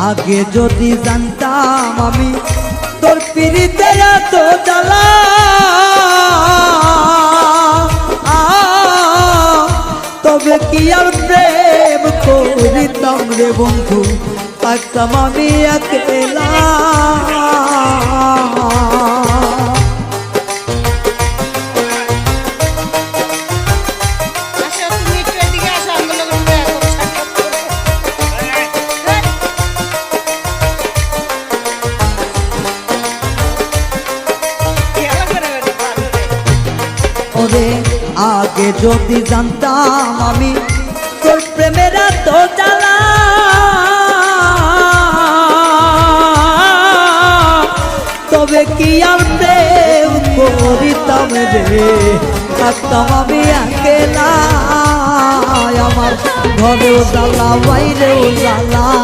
আগে যদি জানতাম আমি তোর পিরিতে এত জ্বালা, তবে কি আর প্রেম করিতাম রে বন্ধু, থাকতাম আমি একলা। আগে যদি জানতাম আমি তোর প্রেমের এত জ্বালা, তবে কি আর প্রেম করিতাম রে, থাকতাম আমি একলা। আমার ঘরেও জ্বালা বাইরেও জ্বালা।